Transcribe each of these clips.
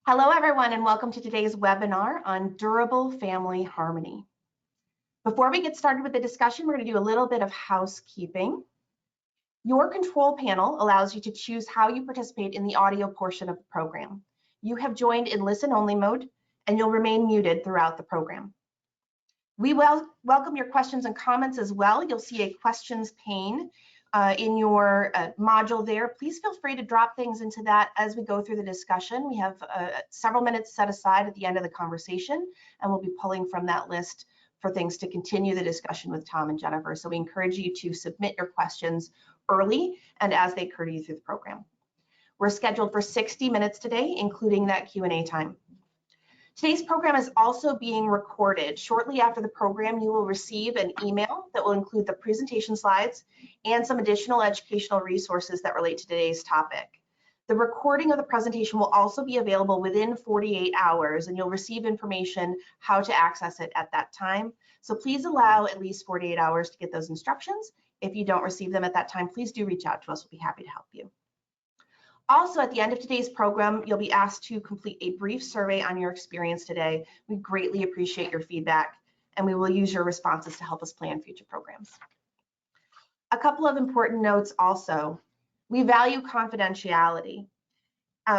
Hello, everyone, and welcome to today's webinar on durable family harmony. Before we get started with the discussion, we're going to do a little bit of housekeeping. Your control panel allows you to choose how you participate in the audio portion of the program. You have joined in listen-only mode, and you'll remain muted throughout the program. We welcome your questions and comments as well. You'll see a questions pane in your module there. Please feel free to drop things into that as we go through the discussion. We have several minutes set aside at the end of the conversation, and we'll be pulling from that list for things to continue the discussion with Tom and Jennifer. So we encourage you to submit your questions early and as they occur to you through the program. We're scheduled for 60 minutes today, including that Q&A time. Today's program is also being recorded. Shortly after the program, you will receive an email that will include the presentation slides and some additional educational resources that relate to today's topic. The recording of the presentation will also be available within 48 hours, and you'll receive information how to access it at that time. So please allow at least 48 hours to get those instructions. If you don't receive them at that time, please do reach out to us. We'll be happy to help you. Also, at the end of today's program, you'll be asked to complete a brief survey on your experience today. We greatly appreciate your feedback, and we will use your responses to help us plan future programs. A couple of important notes also. We value confidentiality.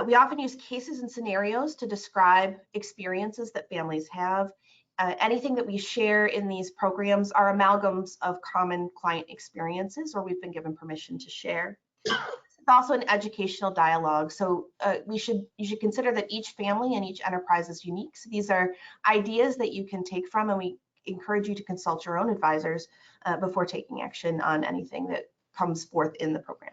We often use cases and scenarios to describe experiences that families have. Anything that we share in these programs are amalgams of common client experiences, or we've been given permission to share. It's also an educational dialogue, so you should consider that each family and each enterprise is unique. So these are ideas that you can take from, and we encourage you to consult your own advisors before taking action on anything that comes forth in the program.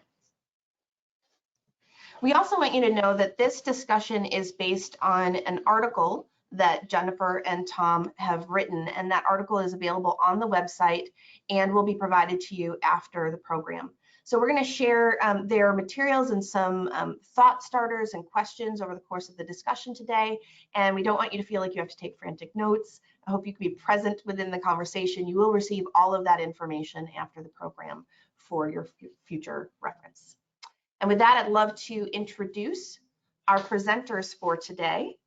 We also want you to know that this discussion is based on an article that Jennifer and Tom have written, and that article is available on the website and will be provided to you after the program. So we're going to share their materials and some thought starters and questions over the course of the discussion today. And we don't want you to feel like you have to take frantic notes. I hope you can be present within the conversation. You will receive all of that information after the program for your future reference. And with that, I'd love to introduce our presenters for today.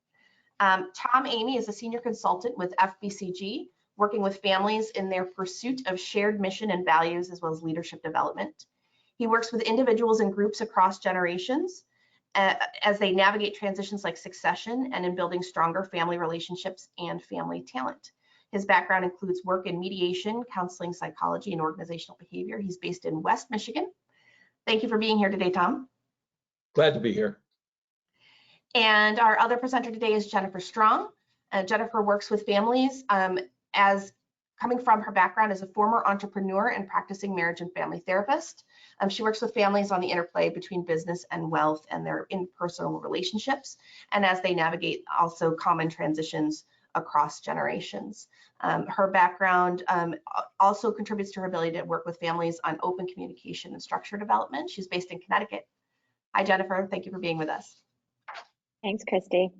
Tom Emigh is a senior consultant with Fbcg, working with families in their pursuit of shared mission and values, as well as leadership development. He works with individuals and groups across generations as they navigate transitions like succession and in building stronger family relationships and family talent. His background includes work in mediation, counseling, psychology, and organizational behavior. He's based in West Michigan. Thank you for being here today, Tom. Glad to be here. And our other presenter today is Jennifer Strom. Jennifer works with families coming from her background as a former entrepreneur and practicing marriage and family therapist. She works with families on the interplay between business and wealth and their interpersonal relationships, and as they navigate also common transitions across generations. Her background also contributes to her ability to work with families on open communication and structure development. She's based in Connecticut. Hi, Jennifer. Thank you for being with us. Thanks, Christy.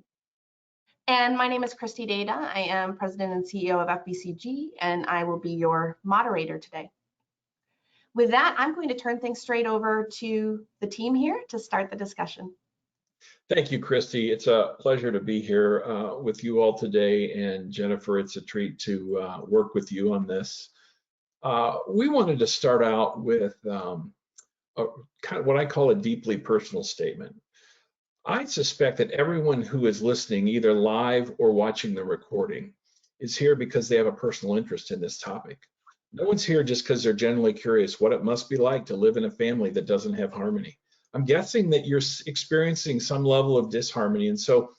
And my name is Christy Data. I am President and CEO of Fbcg, and I will be your moderator today. With that, I'm going to turn things straight over to the team here to start the discussion. Thank you, Christy. It's a pleasure to be here with you all today. And Jennifer, it's a treat to work with you on this. We wanted to start out with kind of what I call a deeply personal statement. I suspect that everyone who is listening, either live or watching the recording, is here because they have a personal interest in this topic. No one's here just because they're generally curious what it must be like to live in a family that doesn't have harmony. I'm guessing that you're experiencing some level of disharmony, and so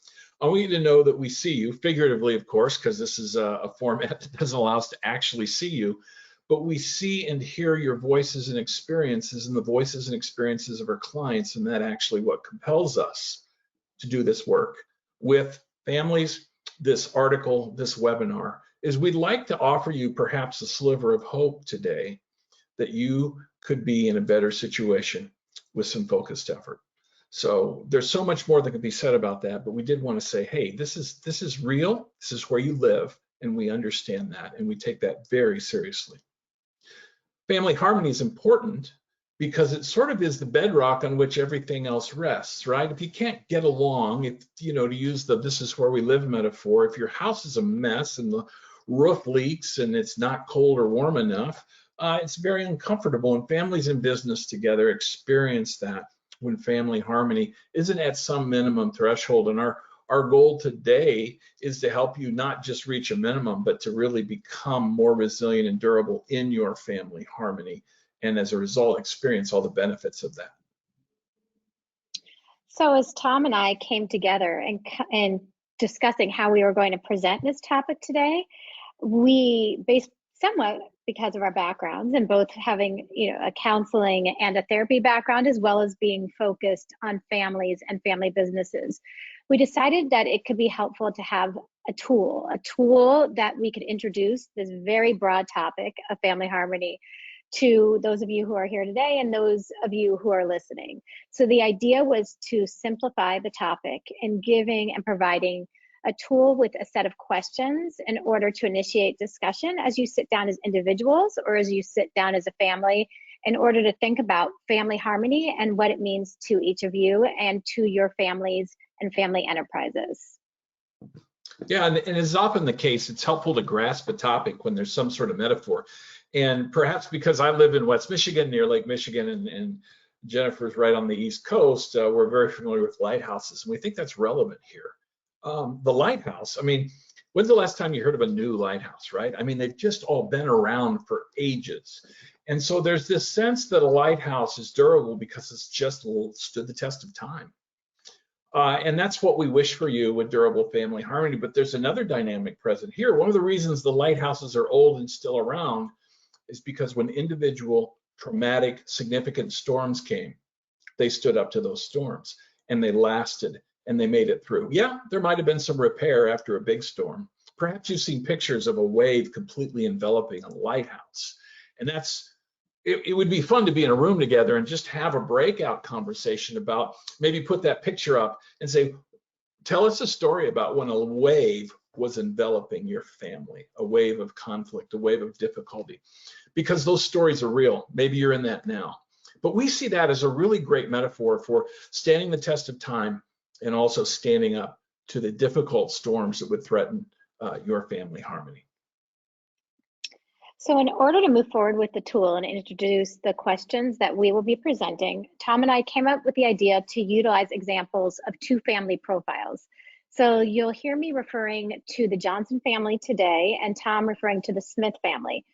I want you to know that we see you, figuratively, of course, because this is a format that doesn't allow us to actually see you, but we see and hear your voices and experiences and the voices and experiences of our clients, and that actually what compels us to do this work with families. This article, this webinar, is we'd like to offer you perhaps a sliver of hope today that you could be in a better situation with some focused effort. So there's so much more that can be said about that, but we did want to say, hey, this is real, this is where you live, and we understand that, and we take that very seriously. Family harmony is important because it sort of is the bedrock on which everything else rests, right? If you can't get along, if, you know, to use the "this is where we live" metaphor, if your house is a mess and the roof leaks and it's not cold or warm enough, it's very uncomfortable, and families in business together experience that when family harmony isn't at some minimum threshold. And our goal today is to help you not just reach a minimum, but to really become more resilient and durable in your family harmony, and as a result, experience all the benefits of that. So as Tom and I came together and discussing how we were going to present this topic today, we based somewhat because of our backgrounds and both having, you know, a counseling and a therapy background, as well as being focused on families and family businesses. We decided that it could be helpful to have a tool that we could introduce this very broad topic of family harmony to those of you who are here today and those of you who are listening. So the idea was to simplify the topic and giving and providing a tool with a set of questions in order to initiate discussion as you sit down as individuals or as you sit down as a family, in order to think about family harmony and what it means to each of you and to your families and family enterprises. Yeah, and is often the case, it's helpful to grasp a topic when there's some sort of metaphor. And perhaps because I live in West Michigan, near Lake Michigan, and Jennifer's right on the East Coast, we're very familiar with lighthouses, and we think that's relevant here. The lighthouse, I mean, when's the last time you heard of a new lighthouse, right? I mean, they've just all been around for ages. And so there's this sense that a lighthouse is durable because it's just stood the test of time. And that's what we wish for you with durable family harmony. But there's another dynamic present here. One of the reasons the lighthouses are old and still around is because when individual traumatic, significant storms came, they stood up to those storms and they lasted and they made it through. Yeah, there might have been some repair after a big storm. Perhaps you've seen pictures of a wave completely enveloping a lighthouse. And it would be fun to be in a room together and just have a breakout conversation about, maybe put that picture up and say, tell us a story about when a wave was enveloping your family, a wave of conflict, a wave of difficulty, because those stories are real. Maybe you're in that now. But we see that as a really great metaphor for standing the test of time and also standing up to the difficult storms that would threaten your family harmony. So in order to move forward with the tool and introduce the questions that we will be presenting, Tom and I came up with the idea to utilize examples of two family profiles. So you'll hear me referring to the Johnson family today and Tom referring to the Smith family.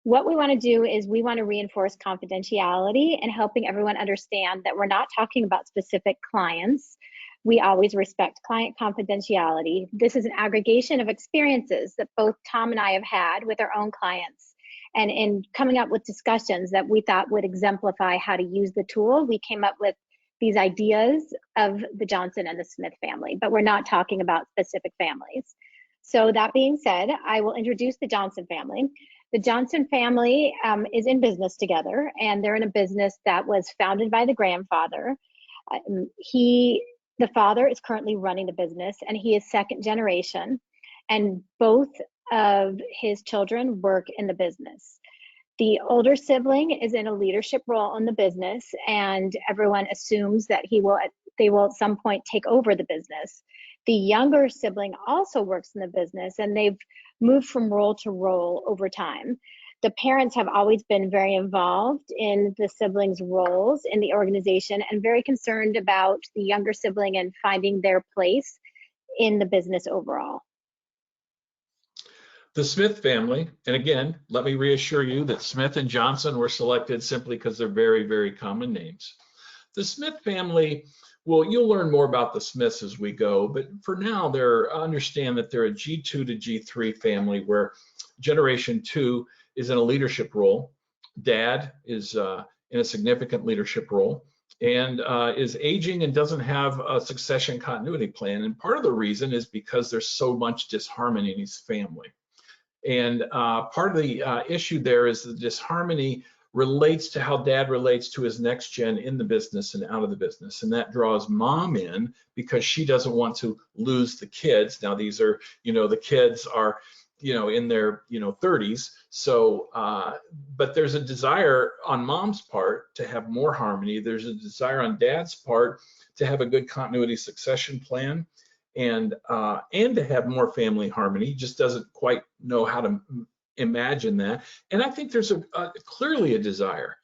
What we want to do is we want to reinforce confidentiality and helping everyone understand that we're not talking about specific clients. We always respect client confidentiality. This is an aggregation of experiences that both Tom and I have had with our own clients. And in coming up with discussions that we thought would exemplify how to use the tool, we came up with these ideas of the Johnson and the Smith family, but we're not talking about specific families. So that being said, I will introduce the Johnson family. The Johnson family is in business together, and they're in a business that was founded by the grandfather. The father is currently running the business, and he is second generation, and both of his children work in the business. The older sibling is in a leadership role in the business, and everyone assumes that they will at some point take over the business. The younger sibling also works in the business, and they've moved from role to role over time. The parents have always been very involved in the siblings' roles in the organization and very concerned about the younger sibling and finding their place in the business overall. The Smith family, and again, let me reassure you that Smith and Johnson were selected simply because they're very, very common names. The Smith family, well, you'll learn more about the Smiths as we go, but for now, understand that they're a G2 to G3 family where generation 2 is in a leadership role. Dad is in a significant leadership role and is aging and doesn't have a succession continuity plan. And part of the reason is because there's so much disharmony in his family. And part of the issue there is the disharmony relates to how dad relates to his next gen in the business and out of the business. And that draws mom in because she doesn't want to lose the kids. Now, these are, the kids are in their 30s. So, but there's a desire on mom's part to have more harmony. There's a desire on dad's part to have a good continuity succession plan, and to have more family harmony. He just doesn't quite know how to imagine that. And I think there's clearly a desire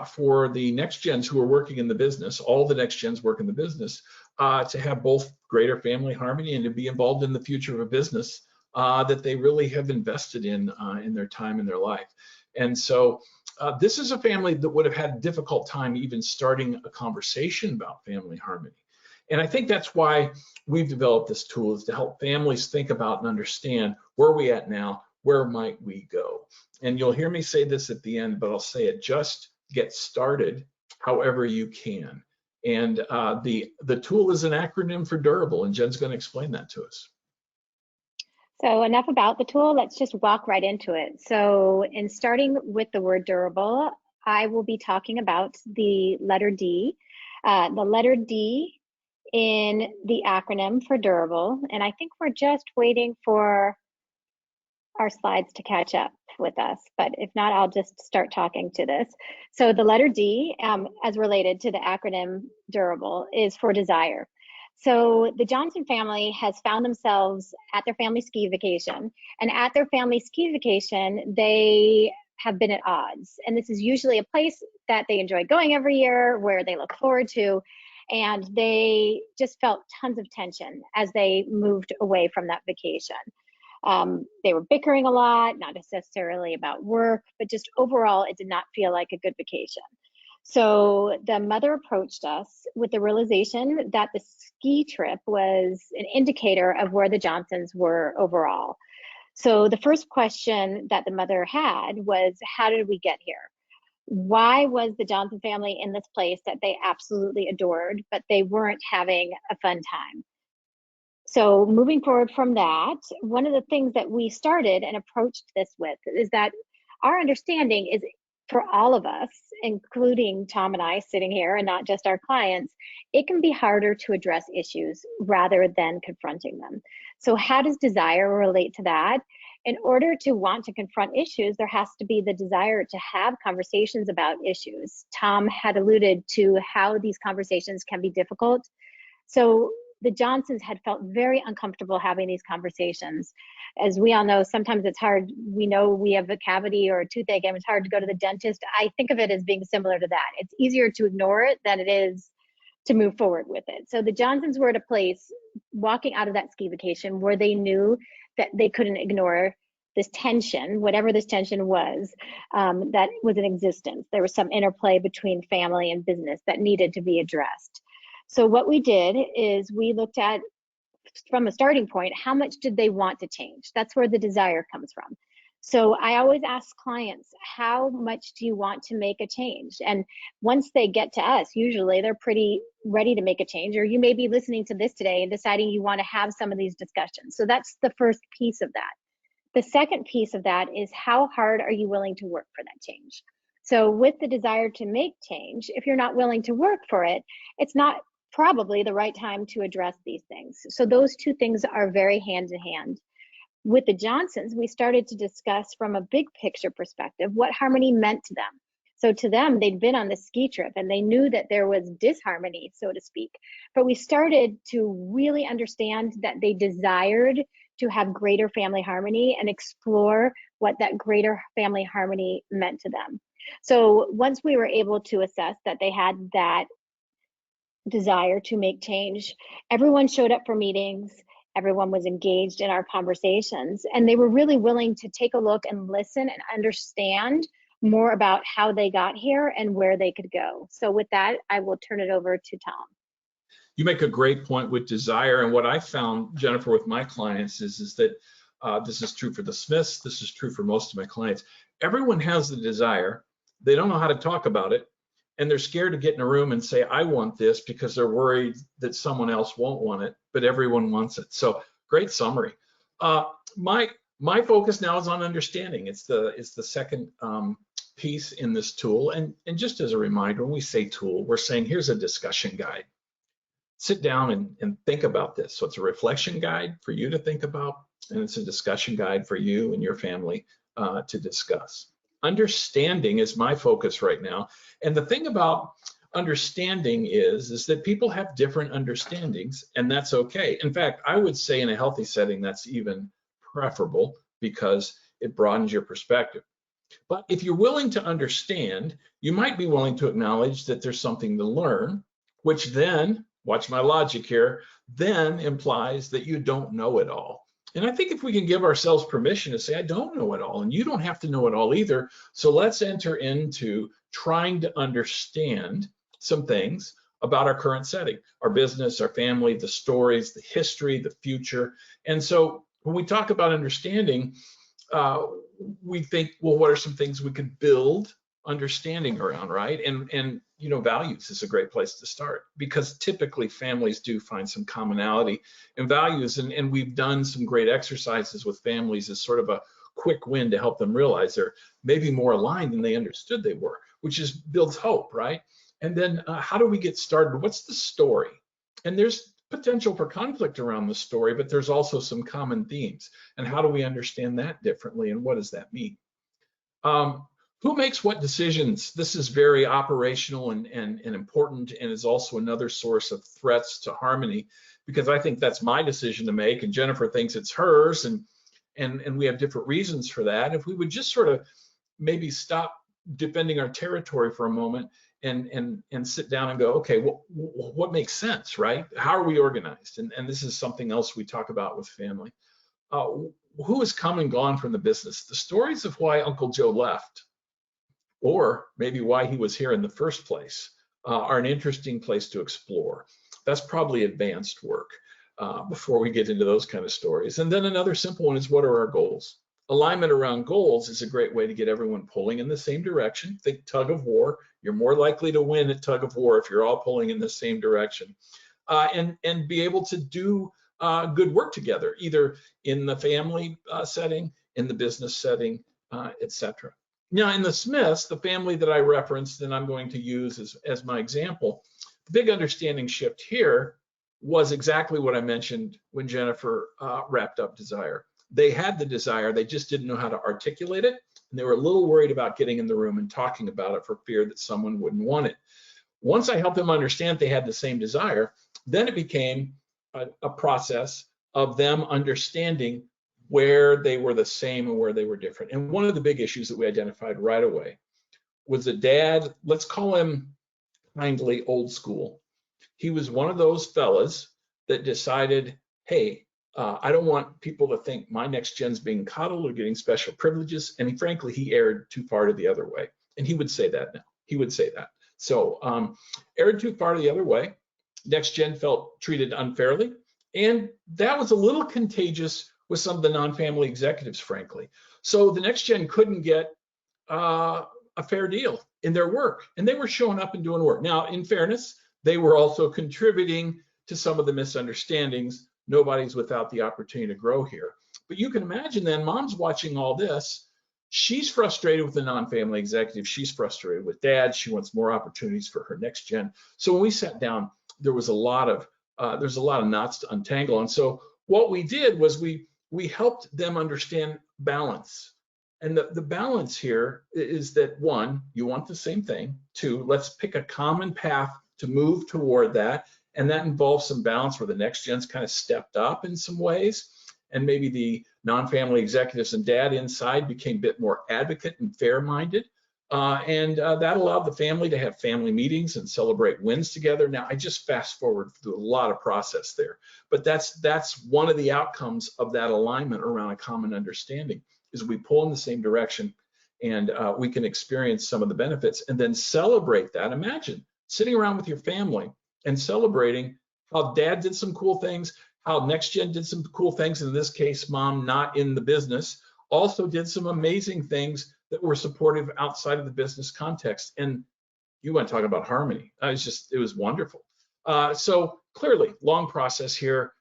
for the next gens who are working in the business, all the next gens work in the business, to have both greater family harmony and to be involved in the future of a business that they really have invested in their time in their life. And so this is a family that would have had a difficult time even starting a conversation about family harmony. And I think that's why we've developed this tool, is to help families think about and understand where are we at now, where might we go. And you'll hear me say this at the end, but I'll say it: just get started however you can. And the tool is an acronym for durable, and Jen's going to explain that to us. So enough about the tool, let's just walk right into it. So in starting with the word durable, I will be talking about the letter D. The letter D in the acronym for durable, and I think we're just waiting for our slides to catch up with us, but if not, I'll just start talking to this. So the letter D, as related to the acronym durable, is for desire. So the Johnson family has found themselves at their family ski vacation, and at their family ski vacation, they have been at odds. And this is usually a place that they enjoy going every year, where they look forward to, and they just felt tons of tension as they moved away from that vacation. They were bickering a lot, not necessarily about work, but just overall, it did not feel like a good vacation. So the mother approached us with the realization that the ski trip was an indicator of where the Johnsons were overall. So the first question that the mother had was, how did we get here? Why was the Johnson family in this place that they absolutely adored, but they weren't having a fun time? So moving forward from that, one of the things that we started and approached this with is that our understanding is, for all of us, including Tom and I sitting here and not just our clients, it can be harder to address issues rather than confronting them. So how does desire relate to that? In order to want to confront issues, there has to be the desire to have conversations about issues. Tom had alluded to how these conversations can be difficult. So the Johnsons had felt very uncomfortable having these conversations. As we all know, sometimes it's hard. We know we have a cavity or a toothache and it's hard to go to the dentist. I think of it as being similar to that. It's easier to ignore it than it is to move forward with it. So the Johnsons were at a place walking out of that ski vacation where they knew that they couldn't ignore this tension, whatever this tension was, that was in existence. There was some interplay between family and business that needed to be addressed. So what we did is we looked at, from a starting point, how much did they want to change? That's where the desire comes from. So I always ask clients, how much do you want to make a change? And once they get to us, usually they're pretty ready to make a change, or you may be listening to this today and deciding you want to have some of these discussions. So that's the first piece of that. The second piece of that is, how hard are you willing to work for that change? So with the desire to make change, if you're not willing to work for it, it's not probably the right time to address these things. So those two things are very hand in hand. With the Johnsons, we started to discuss from a big picture perspective what harmony meant to them. So to them, they'd been on the ski trip and they knew that there was disharmony, so to speak. But we started to really understand that they desired to have greater family harmony and explore what that greater family harmony meant to them. So once we were able to assess that they had that desire to make change, everyone showed up for meetings, everyone was engaged in our conversations, and they were really willing to take a look and listen and understand more about how they got here and where they could go. So with that, I will turn it over to Tom. You make a great point with desire, and what I found, Jennifer, with my clients is that this is true for the Smiths, this is true for most of my clients. Everyone has the desire, they don't know how to talk about it, and they're scared to get in a room and say, I want this, because they're worried that someone else won't want it, but everyone wants it. So great summary. My focus now is on understanding. It's the second piece in this tool. And just as a reminder, when we say tool, we're saying here's a discussion guide. Sit down and think about this. So it's a reflection guide for you to think about. and it's a discussion guide for you and your family to discuss. Understanding is my focus right now. And the thing about understanding is that people have different understandings, and that's okay. In fact, I would say in a healthy setting, that's even preferable because it broadens your perspective. But if you're willing to understand, you might be willing to acknowledge that there's something to learn, which then, watch my logic here, then implies that you don't know it all. And I think if we can give ourselves permission to say, I don't know it all, and you don't have to know it all either. So let's enter into trying to understand some things about our current setting, our business, our family, the stories, the history, the future. And so when we talk about understanding, we think, well, what are some things we could build understanding around, right? And you know, values is a great place to start, because typically families do find some commonality in values, and we've done some great exercises with families as sort of a quick win to help them realize they're maybe more aligned than they understood they were, which is builds hope, right? And then how do we get started? What's the story? And there's potential for conflict around the story, but there's also some common themes. And how do we understand that differently? And what does that mean? Who makes what decisions? This is very operational and important, and is also another source of threats to harmony, because I think that's my decision to make, and Jennifer thinks it's hers, and we have different reasons for that. If we would just sort of maybe stop defending our territory for a moment and sit down and go, okay, what makes sense, right? How are we organized? And this is something else we talk about with family. Who has come and gone from the business? The stories of why Uncle Joe left, or maybe why he was here in the first place, are an interesting place to explore. That's probably advanced work before we get into those kind of stories. And then another simple one is, what are our goals? Alignment around goals is a great way to get everyone pulling in the same direction. Think tug of war. You're more likely to win at tug of war if you're all pulling in the same direction. And be able to do good work together, either in the family setting, in the business setting, etc. Now, in the Smiths, the family that I referenced and I'm going to use as my example, the big understanding shift here was exactly what I mentioned when Jennifer wrapped up desire. They had the desire, they just didn't know how to articulate it, and they were a little worried about getting in the room and talking about it for fear that someone wouldn't want it. Once I helped them understand they had the same desire, then it became a process of them understanding where they were the same and where they were different. And one of the big issues that we identified right away was the dad, let's call him kindly old school. He was one of those fellas that decided, hey, I don't want people to think my next gen's being coddled or getting special privileges. And frankly, he erred too far to the other way. And he would say that now. He would say that. So erred too far to the other way. Next gen felt treated unfairly. And that was a little contagious with some of the non-family executives, frankly. So the next gen couldn't get a fair deal in their work. And they were showing up and doing work. Now, in fairness, they were also contributing to some of the misunderstandings. Nobody's without the opportunity to grow here. But you can imagine then, mom's watching all this. She's frustrated with the non-family executive. She's frustrated with dad. She wants more opportunities for her next gen. So when we sat down, there was a lot of knots to untangle. And so what we did was we helped them understand balance. And the balance here is that, one, you want the same thing. Two, let's pick a common path to move toward that. And that involves some balance where the next gen's kind of stepped up in some ways. And maybe the non-family executives and dad inside became a bit more advocate and fair-minded. And that allowed the family to have family meetings and celebrate wins together. Now, I just fast forward through a lot of process there. But that's one of the outcomes of that alignment around a common understanding, is we pull in the same direction, and we can experience some of the benefits and then celebrate that. Imagine sitting around with your family and celebrating how dad did some cool things, how next gen did some cool things. In this case, mom, not in the business, also did some amazing things that were supportive outside of the business context. And you want to talk about harmony. It was wonderful. So clearly, long process here.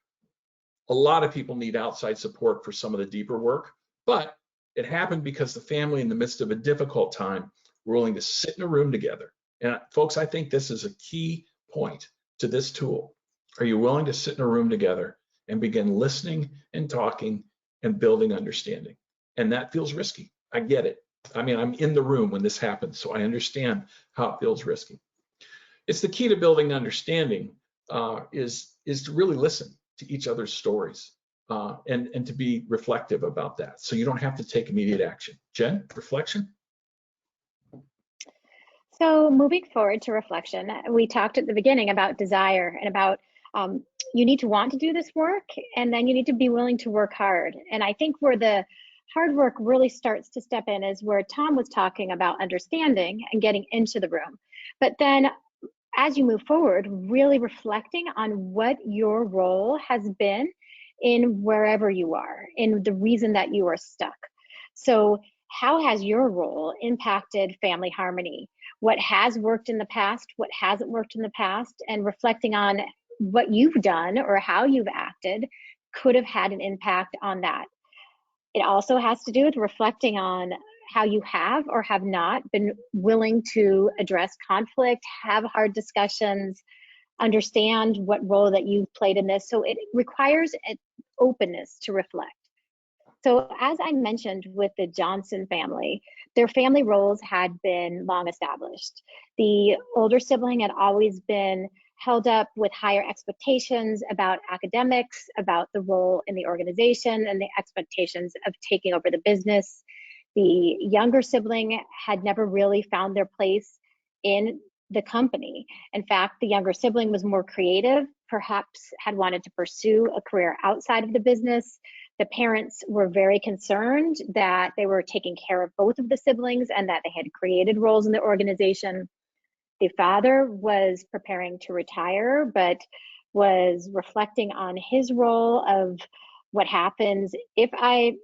A lot of people need outside support for some of the deeper work, but it happened because the family, in the midst of a difficult time, were willing to sit in a room together. And folks, I think this is a key point to this tool. Are you willing to sit in a room together and begin listening and talking and building understanding. And that feels risky. I get it. I mean, I'm in the room when this happens, so I understand how it feels risky. It's the key to building understanding is to really listen to each other's stories and to be reflective about that. So you don't have to take immediate action. Jen, reflection? So moving forward to reflection, we talked at the beginning about desire and about you need to want to do this work, and then you need to be willing to work hard. And I think where the hard work really starts to step in is where Tom was talking about understanding and getting into the room. But then as you move forward, really reflecting on what your role has been in wherever you are, in the reason that you are stuck. So how has your role impacted family harmony? What has worked in the past, what hasn't worked in the past, and reflecting on what you've done or how you've acted could have had an impact on that. It also has to do with reflecting on how you have or have not been willing to address conflict, have hard discussions, understand what role that you've played in this. So it requires an openness to reflect. So as I mentioned with the Johnson family, their family roles had been long established. The older sibling had always been held up with higher expectations about academics, about the role in the organization, and the expectations of taking over the business. The younger sibling had never really found their place in the company. In fact, the younger sibling was more creative, perhaps had wanted to pursue a career outside of the business. The parents were very concerned that they were taking care of both of the siblings and that they had created roles in the organization. The father was preparing to retire, but was reflecting on his role of what happens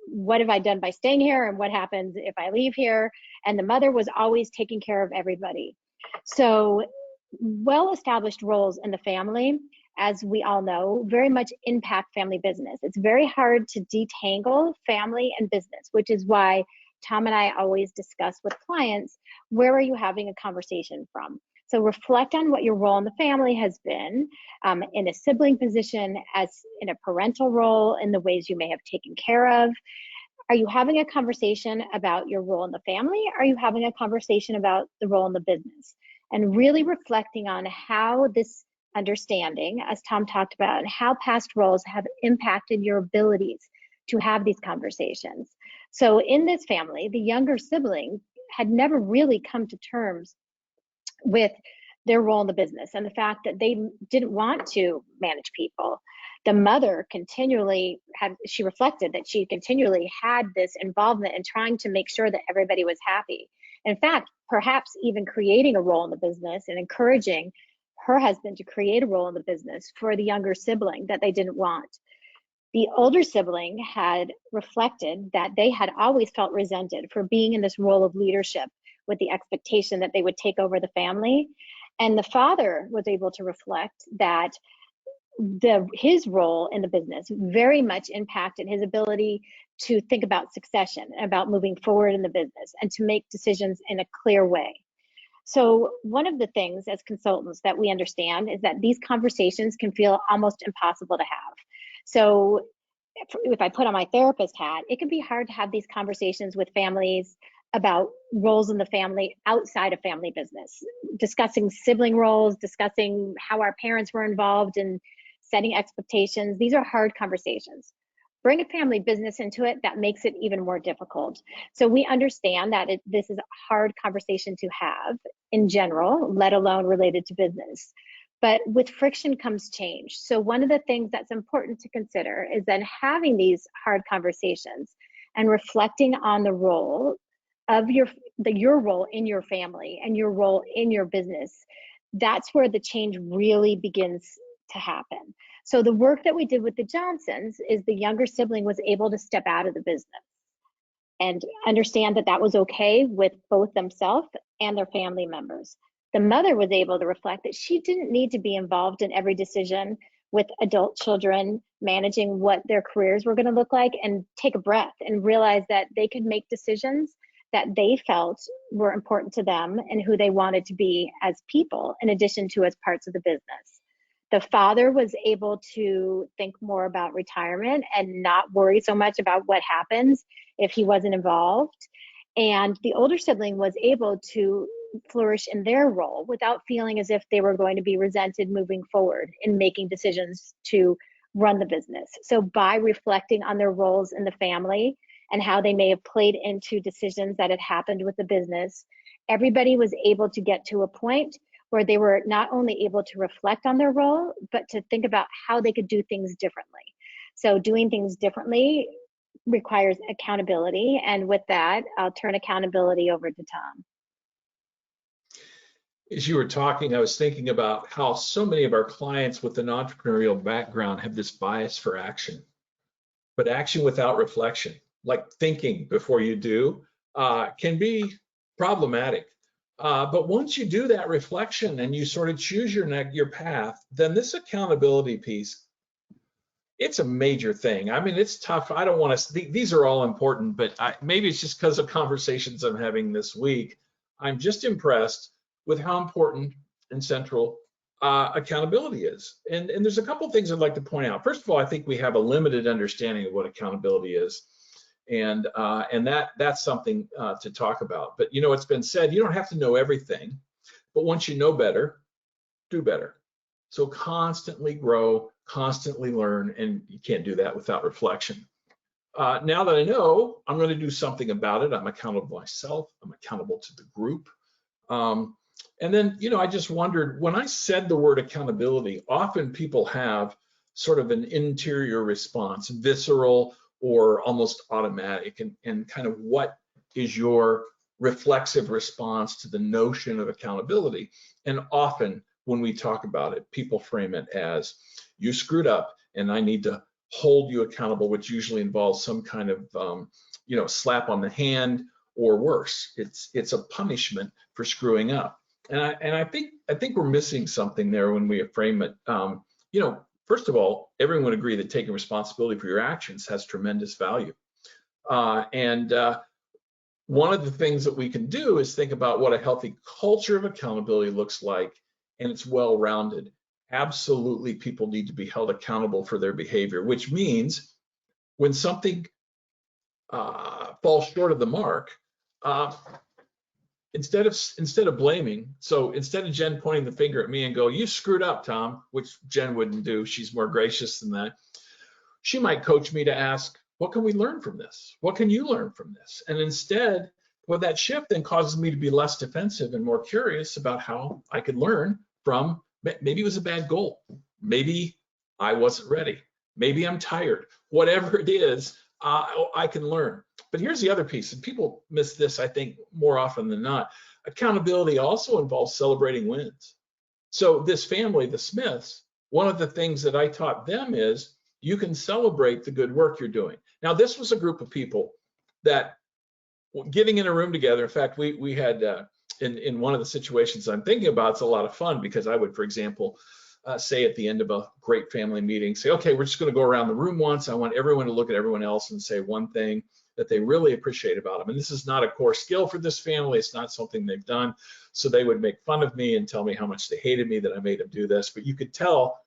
what have I done by staying here, and what happens if I leave here? And the mother was always taking care of everybody. So well-established roles in the family, as we all know, very much impact family business. It's very hard to detangle family and business, which is why Tom and I always discuss with clients, where are you having a conversation from? So reflect on what your role in the family has been, in a sibling position, as in a parental role, in the ways you may have taken care of. Are you having a conversation about your role in the family? Are you having a conversation about the role in the business? And really reflecting on how this understanding, as Tom talked about, and how past roles have impacted your abilities to have these conversations. So in this family, the younger sibling had never really come to terms with their role in the business and the fact that they didn't want to manage people. The mother she reflected that she continually had this involvement in trying to make sure that everybody was happy. In fact, perhaps even creating a role in the business and encouraging her husband to create a role in the business for the younger sibling that they didn't want. The older sibling had reflected that they had always felt resented for being in this role of leadership with the expectation that they would take over the family. And the father was able to reflect that his role in the business very much impacted his ability to think about succession, about moving forward in the business, and to make decisions in a clear way. So one of the things as consultants that we understand is that these conversations can feel almost impossible to have. So if I put on my therapist hat, it can be hard to have these conversations with families about roles in the family outside of family business, discussing sibling roles, discussing how our parents were involved in setting expectations. These are hard conversations. Bring a family business into it, that makes it even more difficult. So we understand that this is a hard conversation to have in general, let alone related to business. But with friction comes change. So one of the things that's important to consider is then having these hard conversations and reflecting on the role of your role in your family and your role in your business. That's where the change really begins to happen. So the work that we did with the Johnsons is the younger sibling was able to step out of the business and understand that that was okay with both themselves and their family members. The mother was able to reflect that she didn't need to be involved in every decision with adult children, managing what their careers were going to look like, and take a breath and realize that they could make decisions that they felt were important to them and who they wanted to be as people, in addition to as parts of the business. The father was able to think more about retirement and not worry so much about what happens if he wasn't involved. And the older sibling was able to flourish in their role without feeling as if they were going to be resented moving forward in making decisions to run the business. So by reflecting on their roles in the family and how they may have played into decisions that had happened with the business, everybody was able to get to a point where they were not only able to reflect on their role, but to think about how they could do things differently. So doing things differently requires accountability. And with that, I'll turn accountability over to Tom. As you were talking, I was thinking about how so many of our clients with an entrepreneurial background have this bias for action, but action without reflection, like thinking before you do, can be problematic. But once you do that reflection and you sort of choose your path, then this accountability piece, it's a major thing. I mean, it's tough. I don't want to, these are all important, but maybe it's just because of conversations I'm having this week. I'm just impressed with how important and central accountability is. And there's a couple of things I'd like to point out. First of all, I think we have a limited understanding of what accountability is. And that's something to talk about. But you know, it's been said, you don't have to know everything, but once you know better, do better. So constantly grow, constantly learn, and you can't do that without reflection. Now that I know, I'm going to do something about it. I'm accountable to myself. I'm accountable to the group. And then, you know, I just wondered, when I said the word accountability, often people have sort of an interior response, visceral or almost automatic, and kind of what is your reflexive response to the notion of accountability? And often when we talk about it, people frame it as, you screwed up and I need to hold you accountable, which usually involves some kind of, you know, slap on the hand, or worse, it's a punishment for screwing up. And I think we're missing something there when we frame it. You know, first of all, everyone would agree that taking responsibility for your actions has tremendous value. And one of the things that we can do is think about what a healthy culture of accountability looks like, and it's well-rounded. Absolutely, people need to be held accountable for their behavior, which means when something falls short of the mark, instead of blaming, so instead of Jen pointing the finger at me and go, you screwed up, Tom, which Jen wouldn't do, she's more gracious than that, she might coach me to ask, what can we learn from this? What can you learn from this? And instead, well, that shift then causes me to be less defensive and more curious about how I could learn from, maybe it was a bad goal, maybe I wasn't ready, maybe I'm tired, whatever it is, I can learn. But here's the other piece, and people miss this, I think, more often than not. Accountability also involves celebrating wins. So this family, the Smiths, one of the things that I taught them is you can celebrate the good work you're doing. Now, this was a group of people that getting in a room together, in fact, we had, in one of the situations I'm thinking about, it's a lot of fun because I would, for example, say at the end of a great family meeting, say, okay, we're just going to go around the room once. I want everyone to look at everyone else and say one thing that they really appreciate about them. And this is not a core skill for this family. It's not something they've done. So they would make fun of me and tell me how much they hated me that I made them do this. But you could tell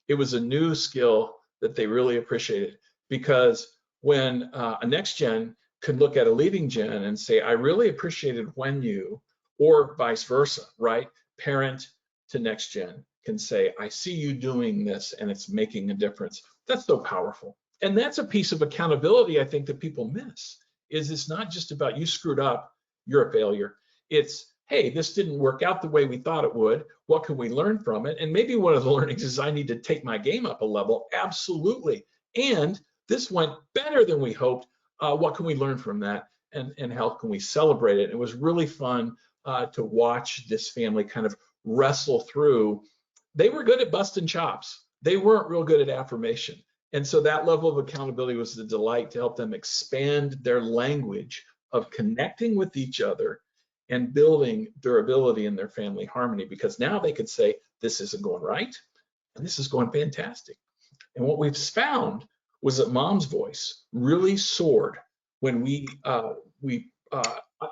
it was a new skill that they really appreciated, because when a next gen could look at a leading gen and say, I really appreciated when you, or vice versa, right? Parent to next gen can say, I see you doing this and it's making a difference. That's so powerful. And that's a piece of accountability I think that people miss, is it's not just about you screwed up, you're a failure. It's, hey, this didn't work out the way we thought it would. What can we learn from it? And maybe one of the learnings is I need to take my game up a level. Absolutely. And this went better than we hoped. What can we learn from that? And how can we celebrate it? It was really fun to watch this family kind of wrestle through. They were good at busting chops. They weren't real good at affirmation. And so that level of accountability was a delight to help them expand their language of connecting with each other and building durability in their family harmony, because now they could say, this isn't going right, and this is going fantastic. And what we've found was that mom's voice really soared when we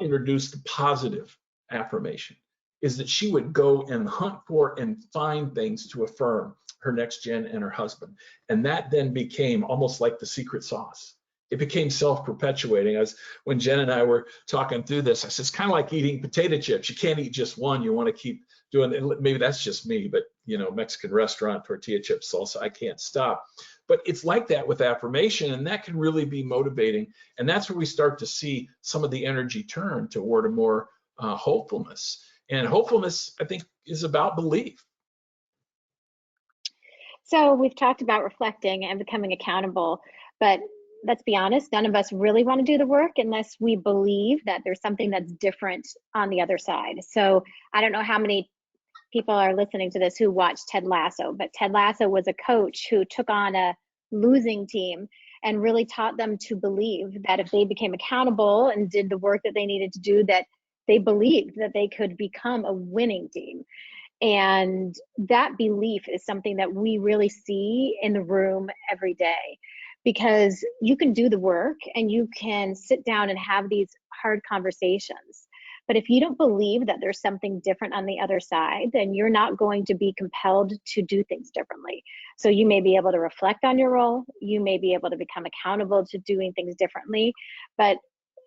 introduced the positive affirmation. is that she would go and hunt for and find things to affirm her next gen and her husband. And that then became almost like the secret sauce. It became self-perpetuating. As when Jen and I were talking through this, I said, it's kind of like eating potato chips. You can't eat just one. You want to keep doing it. Maybe that's just me, but you know, Mexican restaurant, tortilla chips, salsa, I can't stop. But it's like that with affirmation, and that can really be motivating. And that's where we start to see some of the energy turn toward a more hopefulness. And hopefulness, I think, is about belief. So we've talked about reflecting and becoming accountable, but let's be honest, none of us really want to do the work unless we believe that there's something that's different on the other side. So I don't know how many people are listening to this who watched Ted Lasso, but Ted Lasso was a coach who took on a losing team and really taught them to believe that if they became accountable and did the work that they needed to do, that they believed that they could become a winning team. And that belief is something that we really see in the room every day, because you can do the work and you can sit down and have these hard conversations. But if you don't believe that there's something different on the other side, then you're not going to be compelled to do things differently. So you may be able to reflect on your role. You may be able to become accountable to doing things differently. But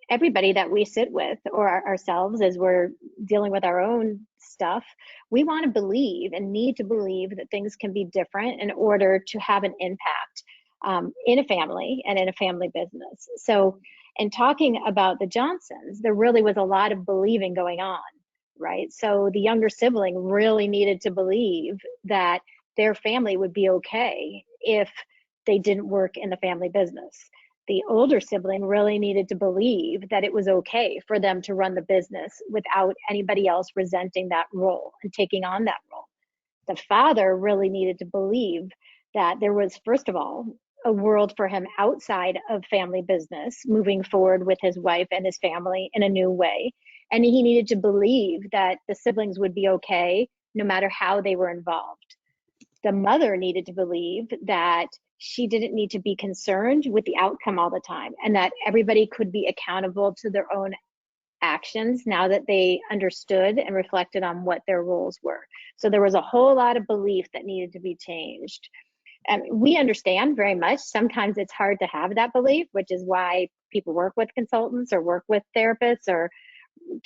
everybody that we sit with, or ourselves as we're dealing with our own stuff, we want to believe and need to believe that things can be different in order to have an impact in a family and in a family business. So in talking about the Johnsons, there really was a lot of believing going on, right? So the younger sibling really needed to believe that their family would be okay if they didn't work in the family business. The older sibling really needed to believe that it was okay for them to run the business without anybody else resenting that role and taking on that role. The father really needed to believe that there was, first of all, a world for him outside of family business, moving forward with his wife and his family in a new way. And he needed to believe that the siblings would be okay no matter how they were involved. The mother needed to believe that she didn't need to be concerned with the outcome all the time, and that everybody could be accountable to their own actions now that they understood and reflected on what their roles were. So there was a whole lot of belief that needed to be changed. And we understand very much, sometimes it's hard to have that belief, which is why people work with consultants or work with therapists or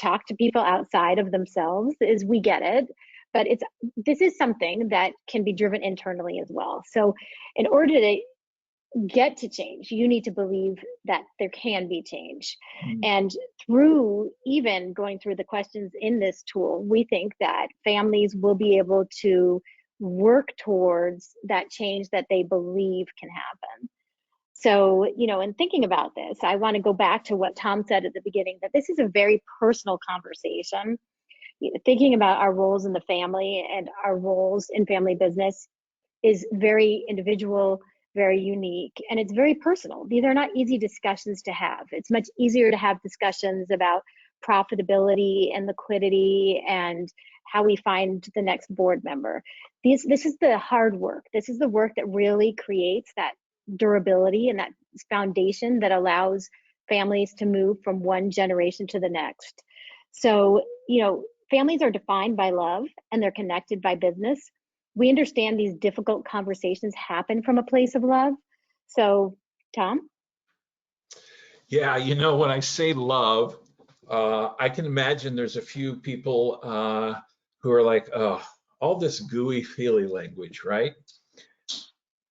talk to people outside of themselves, is we get it. But this is something that can be driven internally as well. So in order to get to change, you need to believe that there can be change. Mm-hmm. And through even going through the questions in this tool, we think that families will be able to work towards that change that they believe can happen. So, you know, in thinking about this, I want to go back to what Tom said at the beginning, that this is a very personal conversation. Thinking about our roles in the family and our roles in family business is very individual, very unique, and it's very personal. These are not easy discussions to have. It's much easier to have discussions about profitability and liquidity and how we find the next board member. This is the hard work. This is the work that really creates that durability and that foundation that allows families to move from one generation to the next. So, you know, families are defined by love and they're connected by business. We understand these difficult conversations happen from a place of love. So, Tom? Yeah, you know, when I say love, I can imagine there's a few people who are like, oh, all this gooey, feely language, right?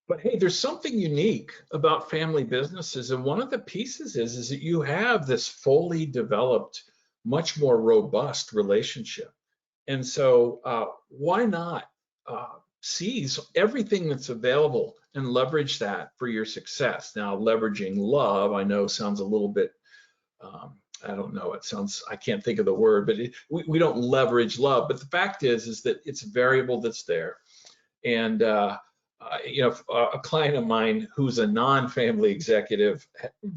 But hey, there's something unique about family businesses. And one of the pieces is that you have this fully developed, much more robust relationship. And so why not seize everything that's available and leverage that for your success? Now, leveraging love, I know sounds a little bit, I don't know, it sounds, I can't think of the word, but we don't leverage love. But the fact is that it's a variable that's there. And you know, a client of mine who's a non-family executive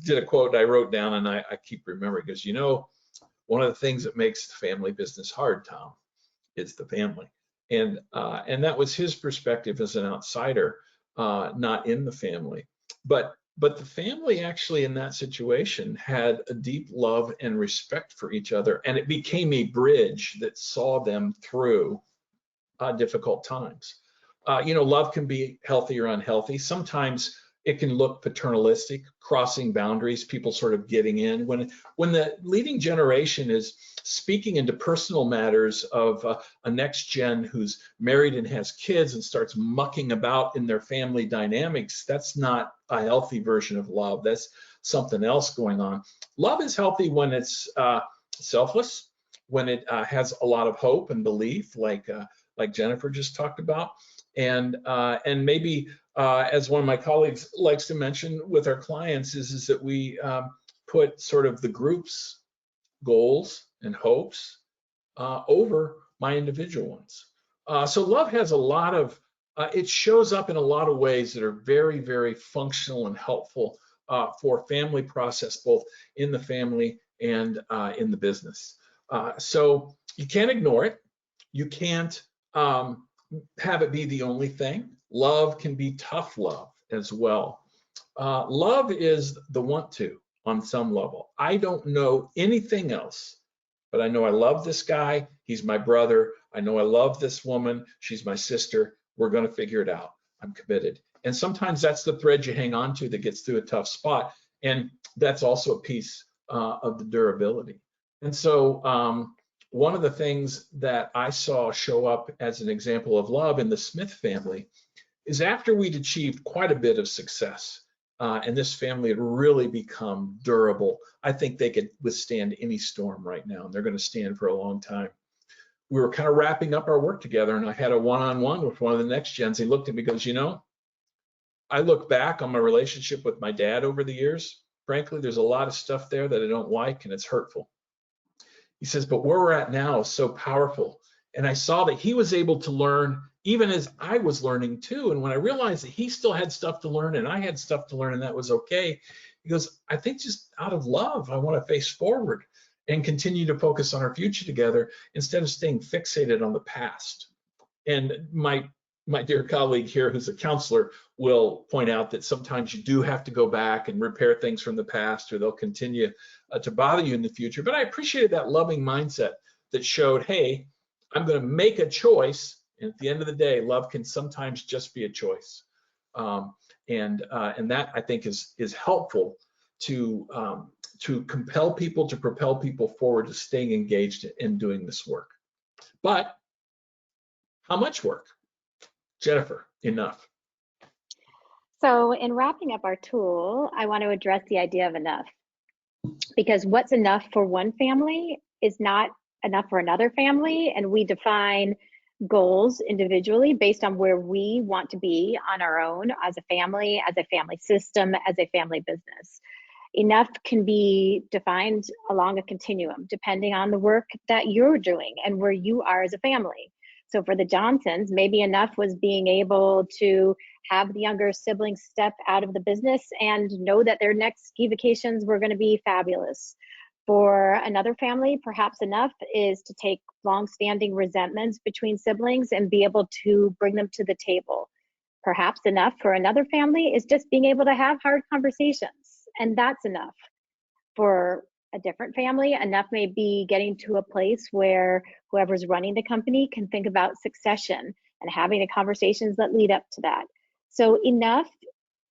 did a quote I wrote down, and I keep remembering, because, you know, one of the things that makes the family business hard, Tom, is the family. And that was his perspective as an outsider, not in the family. But But the family actually in that situation had a deep love and respect for each other, and it became a bridge that saw them through difficult times. Love can be healthy or unhealthy. Sometimes it can look paternalistic, crossing boundaries, people sort of getting in. When the leading generation is speaking into personal matters of a next gen who's married and has kids and starts mucking about in their family dynamics, that's not a healthy version of love. That's something else going on. Love is healthy when it's selfless, when it has a lot of hope and belief, like Jennifer just talked about, and maybe as one of my colleagues likes to mention with our clients is that we put sort of the group's goals and hopes over my individual ones. So love has a lot of, it shows up in a lot of ways that are very, very functional and helpful for family process, both in the family and in the business. So you can't ignore it. You can't have it be the only thing. Love can be tough love as well. Love is the want to on some level. I don't know anything else, but I know I love this guy. He's my brother. I know I love this woman. She's my sister. We're going to figure it out. I'm committed. And sometimes that's the thread you hang on to that gets through a tough spot. And that's also a piece of the durability. And so one of the things that I saw show up as an example of love in the Smith family is after we'd achieved quite a bit of success, and this family had really become durable. I think they could withstand any storm right now, and they're going to stand for a long time. We were kind of wrapping up our work together, and I had a one-on-one with one of the next gens. He looked at me and goes, I look back on my relationship with my dad over the years. Frankly, there's a lot of stuff there that I don't like, and it's hurtful. He says, but where we're at now is so powerful. And I saw that he was able to learn even as I was learning too. And when I realized that he still had stuff to learn and I had stuff to learn and that was okay, he goes, I think just out of love, I want to face forward and continue to focus on our future together instead of staying fixated on the past. And my dear colleague here, who's a counselor, will point out that sometimes you do have to go back and repair things from the past, or they'll continue to bother you in the future. But I appreciated that loving mindset that showed, hey, I'm going to make a choice. And at the end of the day, love can sometimes just be a choice. And that I think is helpful to compel people, to propel people forward to staying engaged in doing this work. But how much work? Jennifer, enough. So in wrapping up our tool, I want to address the idea of enough, because what's enough for one family is not enough for another family, and we define goals individually based on where we want to be on our own as a family system, as a family business. Enough can be defined along a continuum depending on the work that you're doing and where you are as a family. So for the Johnsons, maybe enough was being able to have the younger siblings step out of the business and know that their next ski vacations were going to be fabulous. For another family, perhaps enough is to take long-standing resentments between siblings and be able to bring them to the table. Perhaps enough for another family is just being able to have hard conversations, and that's enough. For a different family, enough may be getting to a place where whoever's running the company can think about succession and having the conversations that lead up to that. So enough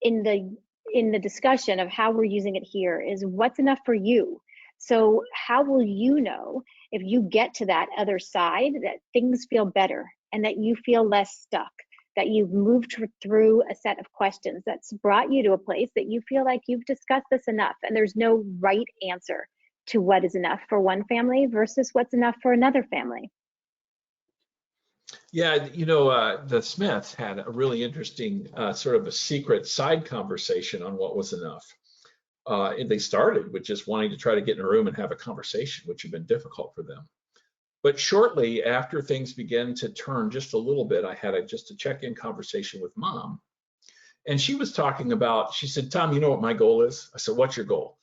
in the discussion of how we're using it here is what's enough for you. So how will you know if you get to that other side that things feel better and that you feel less stuck, that you've moved through a set of questions that's brought you to a place that you feel like you've discussed this enough, and there's no right answer to what is enough for one family versus what's enough for another family. Yeah, the Smiths had a really interesting sort of a secret side conversation on what was enough. And they started with just wanting to try to get in a room and have a conversation, which had been difficult for them. But shortly after things began to turn just a little bit, I had just a check-in conversation with Mom. And she was talking about, she said, Tom, you know what my goal is? I said, what's your goal?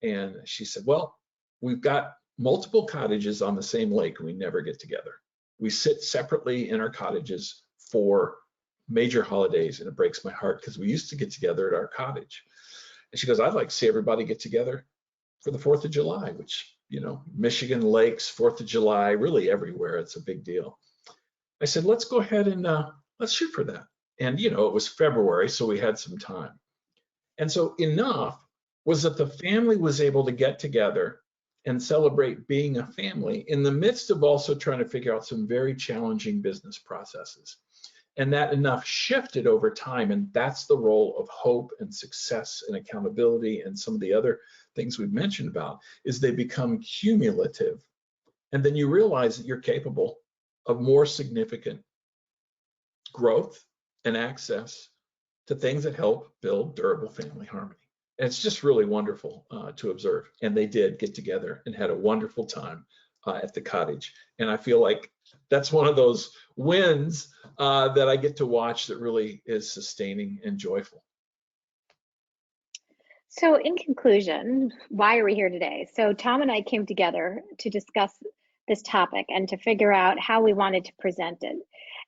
And she said, well, we've got multiple cottages on the same lake and we never get together. We sit separately in our cottages for major holidays, and it breaks my heart because we used to get together at our cottage. And she goes, I'd like to see everybody get together for the 4th of July, which, Michigan lakes, 4th of July, really everywhere. It's a big deal. I said, let's go ahead and let's shoot for that. And, it was February, so we had some time. And so enough was that the family was able to get together and celebrate being a family in the midst of also trying to figure out some very challenging business processes. And that enough shifted over time, and that's the role of hope and success and accountability and some of the other things we've mentioned about, is they become cumulative. And then you realize that you're capable of more significant growth and access to things that help build durable family harmony. And it's just really wonderful to observe. And they did get together and had a wonderful time at the cottage. And I feel like that's one of those wins that I get to watch that really is sustaining and joyful. So in conclusion, why are we here today? So Tom and I came together to discuss this topic and to figure out how we wanted to present it.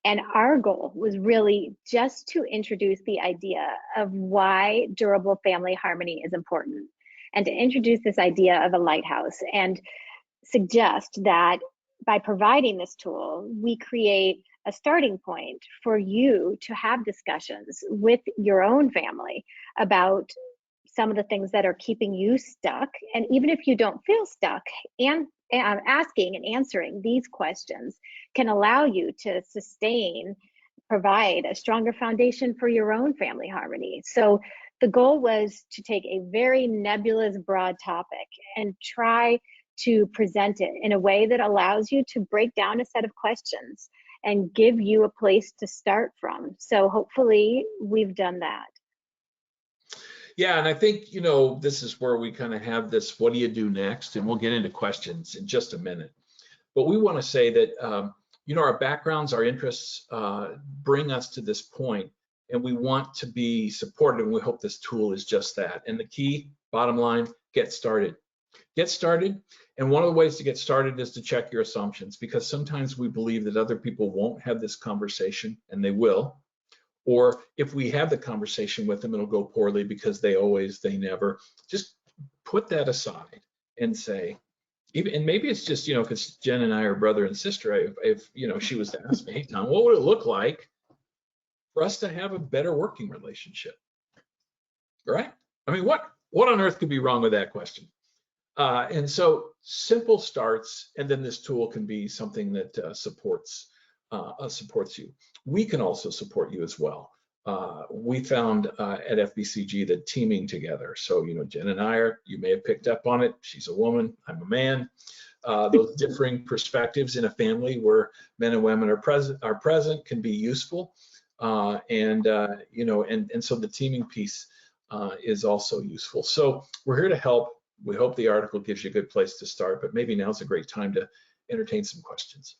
And our goal was really just to introduce the idea of why durable family harmony is important, and to introduce this idea of a lighthouse, and suggest that by providing this tool, we create a starting point for you to have discussions with your own family about some of the things that are keeping you stuck. And even if you don't feel stuck, and asking and answering these questions can allow you to provide a stronger foundation for your own family harmony. So the goal was to take a very nebulous, broad topic and try to present it in a way that allows you to break down a set of questions and give you a place to start from. So hopefully we've done that. Yeah, and I think, this is where we kind of have this, what do you do next? And we'll get into questions in just a minute. But we want to say that, our backgrounds, our interests bring us to this point, and we want to be supported, and we hope this tool is just that. And the key, bottom line, get started. Get started, and one of the ways to get started is to check your assumptions, because sometimes we believe that other people won't have this conversation, and they will. Or if we have the conversation with them, it'll go poorly because they never. Just put that aside and say, and maybe it's just, because Jen and I are brother and sister, if she was to ask me, hey, Tom, what would it look like for us to have a better working relationship? Right? I mean, what on earth could be wrong with that question? And so simple starts, and then this tool can be something that supports you. We can also support you as well. We found at FBCG that teaming together. So, Jen and I you may have picked up on it. She's a woman, I'm a man. Those differing perspectives in a family where men and women are present can be useful. And so the teaming piece is also useful. So we're here to help. We hope the article gives you a good place to start, but maybe now's a great time to entertain some questions.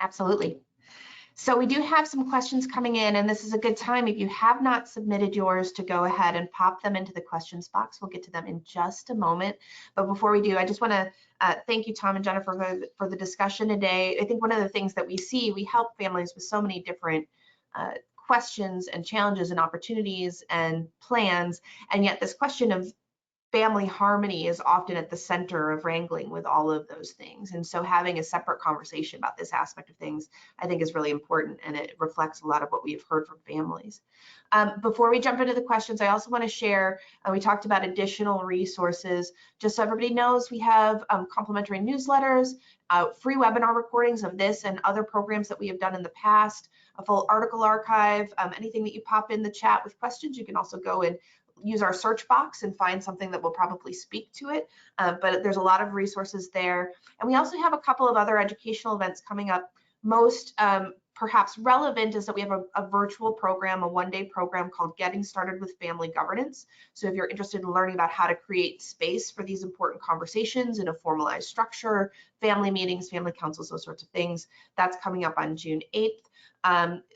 Absolutely. So we do have some questions coming in, and this is a good time. If you have not submitted yours, to go ahead and pop them into the questions box. We'll get to them in just a moment. But before we do, I just want to thank you, Tom and Jennifer, for the discussion today. I think one of the things that we see, we help families with so many different questions and challenges and opportunities and plans, and yet this question of family harmony is often at the center of wrangling with all of those things. And so having a separate conversation about this aspect of things, I think, is really important, and it reflects a lot of what we've heard from families. Before we jump into the questions, I also want to share, we talked about additional resources. Just so everybody knows, we have complimentary newsletters, free webinar recordings of this and other programs that we have done in the past, a full article archive, anything that you pop in the chat with questions, you can also go and use our search box and find something that will probably speak to it. But there's a lot of resources there. And we also have a couple of other educational events coming up. Most perhaps relevant is that we have a virtual program, a one-day program called Getting Started with Family Governance. So if you're interested in learning about how to create space for these important conversations in a formalized structure, family meetings, family councils, those sorts of things, that's coming up on June 8th.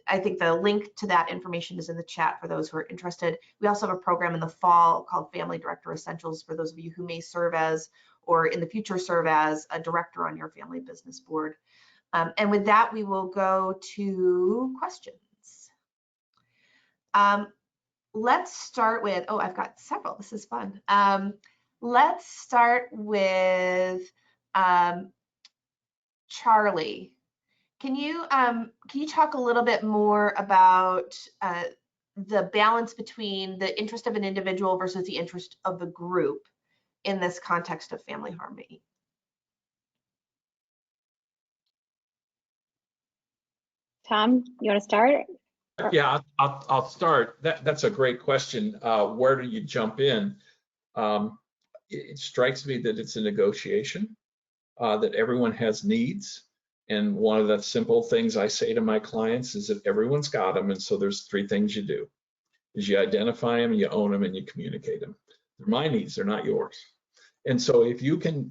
I think the link to that information is in the chat for those who are interested. We also have a program in the fall called Family Director Essentials for those of you who may serve as, or in the future serve as, a director on your family business board. And with that, we will go to questions. Let's start with, oh, I've got several. This is fun. Let's start with Charlie. Can you talk a little bit more about the balance between the interest of an individual versus the interest of the group in this context of family harmony? Tom, you want to start? Yeah, I'll start. That's a great question. Where do you jump in? It strikes me that it's a negotiation, that everyone has needs. And one of the simple things I say to my clients is that everyone's got them. And so there's three things you do, is you identify them, you own them, and you communicate them. They're my needs, they're not yours. And so if you can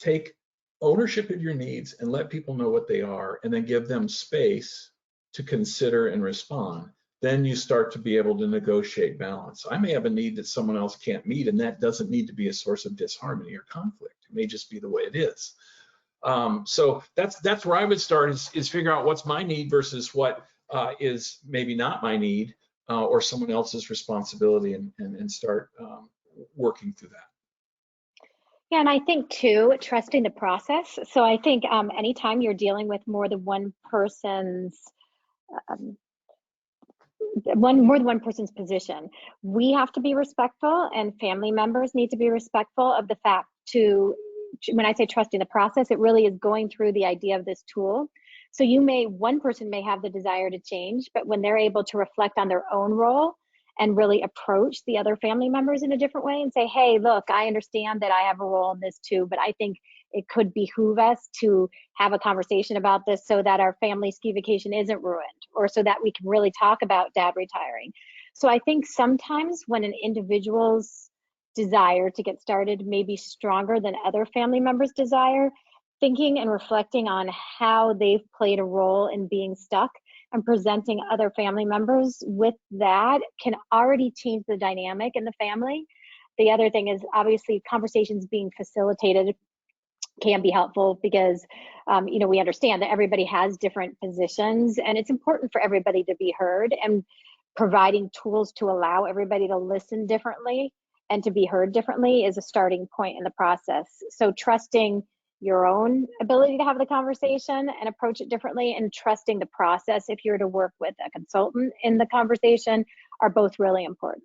take ownership of your needs and let people know what they are, and then give them space to consider and respond, then you start to be able to negotiate balance. I may have a need that someone else can't meet, and that doesn't need to be a source of disharmony or conflict. It may just be the way it is. So that's where I would start, is figure out what's my need versus what is maybe not my need or someone else's responsibility, and start working through that. Yeah, and I think too, trusting the process. So I think anytime you're dealing with more than one person's more than one person's position, we have to be respectful, and family members need to be respectful of the fact when I say trusting the process, it really is going through the idea of this tool. So one person may have the desire to change, but when they're able to reflect on their own role and really approach the other family members in a different way and say, hey, look, I understand that I have a role in this too, but I think it could behoove us to have a conversation about this so that our family ski vacation isn't ruined, or so that we can really talk about dad retiring. So I think sometimes when an individual's desire to get started may be stronger than other family members' desire, thinking and reflecting on how they've played a role in being stuck and presenting other family members with that can already change the dynamic in the family. The other thing is obviously conversations being facilitated can be helpful, because we understand that everybody has different positions, and it's important for everybody to be heard, and providing tools to allow everybody to listen differently and to be heard differently is a starting point in the process. So trusting your own ability to have the conversation and approach it differently, and trusting the process if you're to work with a consultant in the conversation, are both really important.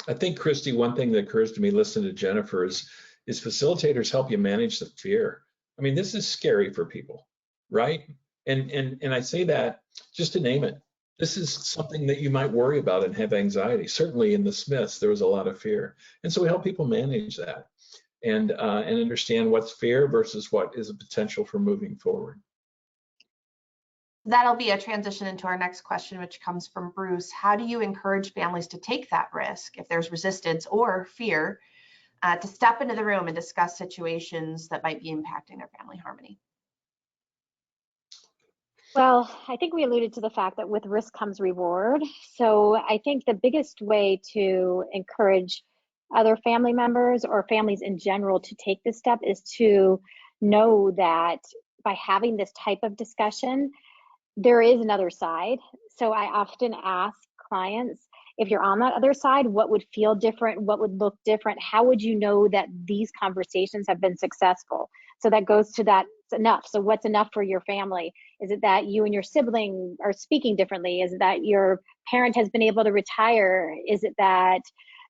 I think, Christy, one thing that occurs to me listening to Jennifer is facilitators help you manage the fear. I mean, this is scary for people, right? And I say that just to name it. This is something that you might worry about and have anxiety. Certainly in the Smiths, there was a lot of fear. And so we help people manage that and understand what's fear versus what is a potential for moving forward. That'll be a transition into our next question, which comes from Bruce. How do you encourage families to take that risk if there's resistance or fear to step into the room and discuss situations that might be impacting their family harmony? Well, I think we alluded to the fact that with risk comes reward. So I think the biggest way to encourage other family members or families in general to take this step is to know that by having this type of discussion, there is another side. So I often ask clients, if you're on that other side, what would feel different? What would look different? How would you know that these conversations have been successful? So that goes to that enough. So what's enough for your family? Is it that you and your sibling are speaking differently? Is it that your parent has been able to retire? Is it that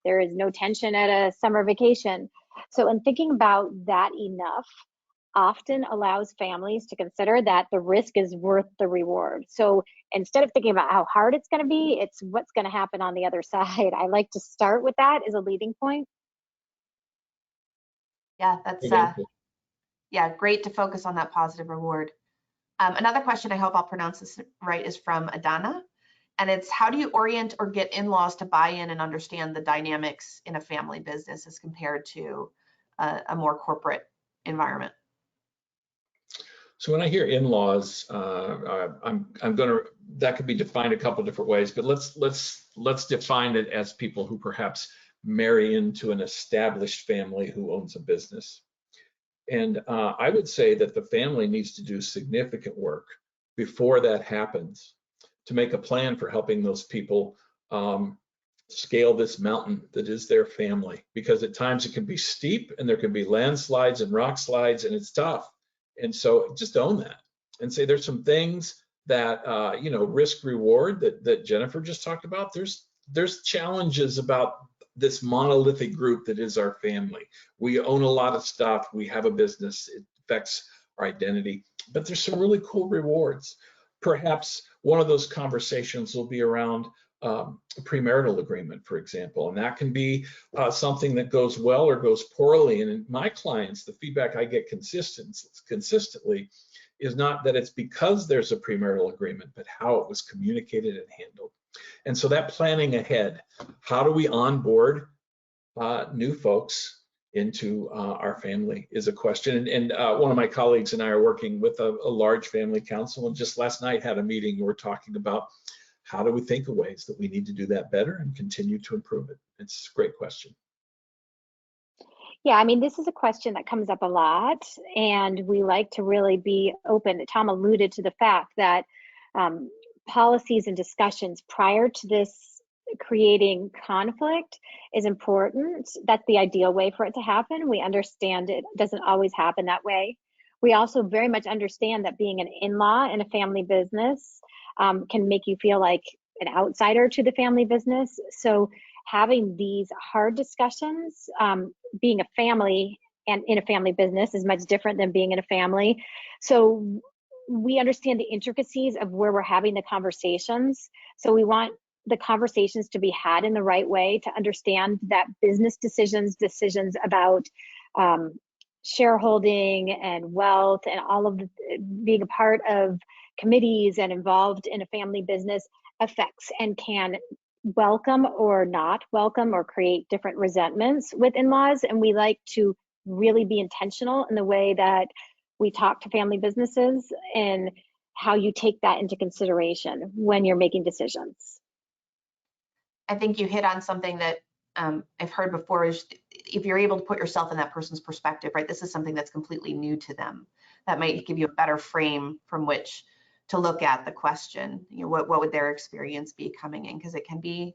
there is no tension at a summer vacation? So in thinking about that enough often allows families to consider that the risk is worth the reward. So instead of thinking about how hard it's going to be, it's what's going to happen on the other side. I like to start with that as a leading point. Yeah, that's great to focus on that positive reward. Another question, I hope I'll pronounce this right, is from Adana. And it's, how do you orient or get in-laws to buy in and understand the dynamics in a family business as compared to a more corporate environment? So when I hear in-laws, that could be defined a couple different ways, but let's define it as people who perhaps marry into an established family who owns a business. And I would say that the family needs to do significant work before that happens to make a plan for helping those people scale this mountain that is their family, because at times it can be steep and there can be landslides and rock slides and it's tough. And so just own that and say there's some things that, risk reward that Jennifer just talked about. There's challenges about this monolithic group that is our family. We own a lot of stuff. We have a business. It affects our identity, but there's some really cool rewards. Perhaps one of those conversations will be around a premarital agreement, for example, and that can be something that goes well or goes poorly. And in my clients, the feedback I get consistently is not that it's because there's a premarital agreement, but how it was communicated and handled. And so that planning ahead, how do we onboard new folks into our family is a question. And one of my colleagues and I are working with a large family council, and just last night had a meeting where we're talking about how do we think of ways that we need to do that better and continue to improve it. It's a great question. Yeah, I mean, this is a question that comes up a lot, and we like to really be open. Tom alluded to the fact that policies and discussions prior to this creating conflict is important. That's the ideal way for it to happen. We understand it doesn't always happen that way. We also very much understand that being an in-law in a family business can make you feel like an outsider to the family business. So having these hard discussions, being a family and in a family business is much different than being in a family. So we understand the intricacies of where we're having the conversations. So we want the conversations to be had in the right way, to understand that business decisions about shareholding and wealth and all of being a part of committees and involved in a family business affects and can welcome or not welcome or create different resentments with in-laws. And we like to really be intentional in the way that we talk to family businesses and how you take that into consideration when you're making decisions. I think you hit on something that I've heard before, is if you're able to put yourself in that person's perspective, right? This is something that's completely new to them. That might give you a better frame from which to look at the question. What would their experience be coming in? Because it can be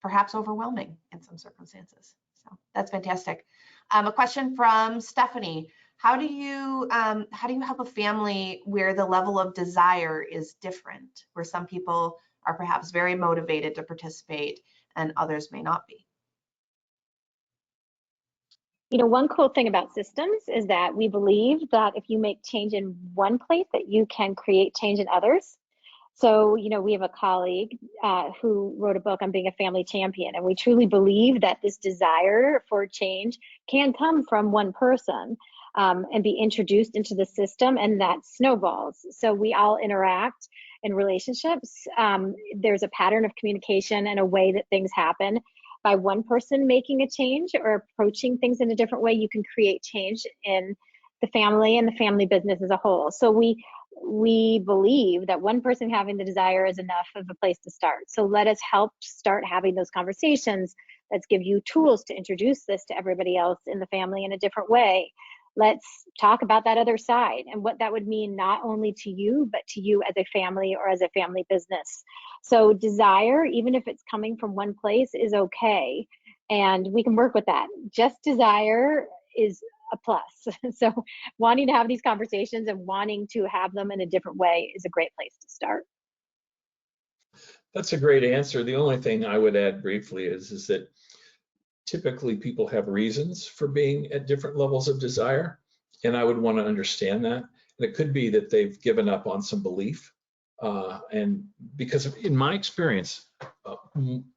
perhaps overwhelming in some circumstances. So that's fantastic. A question from Stephanie. How do you help a family where the level of desire is different, where some people are perhaps very motivated to participate and others may not be? One cool thing about systems is that we believe that if you make change in one place, that you can create change in others. So, we have a colleague who wrote a book on being a family champion, and we truly believe that this desire for change can come from one person and be introduced into the system, and that snowballs. So we all interact in relationships. There's a pattern of communication and a way that things happen. By one person making a change or approaching things in a different way, you can create change in the family and the family business as a whole. So we believe that one person having the desire is enough of a place to start. So let us help start having those conversations. Let's give you tools to introduce this to everybody else in the family in a different way. Let's talk about that other side and what that would mean not only to you, but to you as a family or as a family business. So desire, even if it's coming from one place, is okay. And we can work with that. Just desire is a plus. So wanting to have these conversations and wanting to have them in a different way is a great place to start. That's a great answer. The only thing I would add briefly is that typically people have reasons for being at different levels of desire, and I would want to understand that. And it could be that they've given up on some belief, and because in my experience,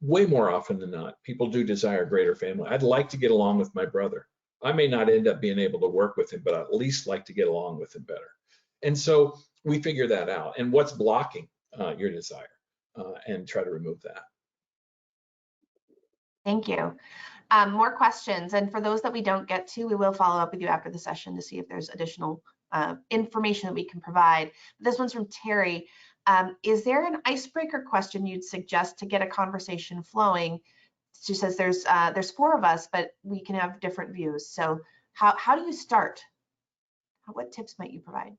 way more often than not, people do desire greater family. I'd like to get along with my brother. I may not end up being able to work with him, but I'd at least like to get along with him better. And so we figure that out, and what's blocking your desire, and try to remove that. Thank you. More questions, and for those that we don't get to, we will follow up with you after the session to see if there's additional information that we can provide. This one's from Terry. Is there an icebreaker question you'd suggest to get a conversation flowing? She says there's 4 of us, but we can have different views. So how do you start? What tips might you provide?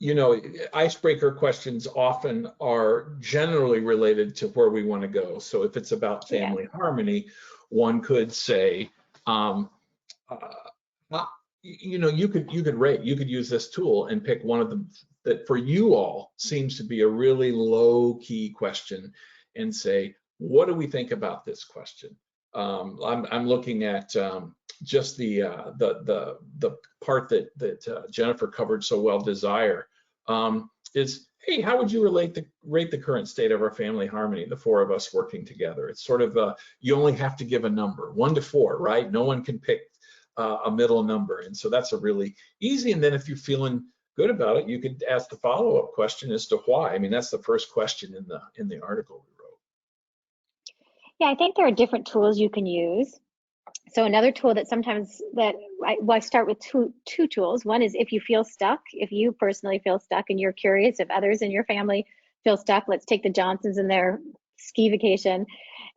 You know, icebreaker questions often are generally related to where we want to go. So if it's about family harmony, one could say, you know, you could use this tool and pick one of them that for you all seems to be a really low key question and say, what do we think about this question? I'm looking at just the part that Jennifer covered so well, desire, is, hey, how would you rate the current state of our family harmony, the four of us working together? It's sort of you only have to give a number, 1 to 4, right? No one can pick a middle number, and so that's a really easy. And then if you're feeling good about it, you could ask the follow-up question as to why. I mean, that's the first question in the article we wrote. Yeah, I think there are different tools you can use. So another tool that sometimes I start with two tools. One is if you feel stuck, if you personally feel stuck and you're curious if others in your family feel stuck, let's take the Johnsons and their ski vacation,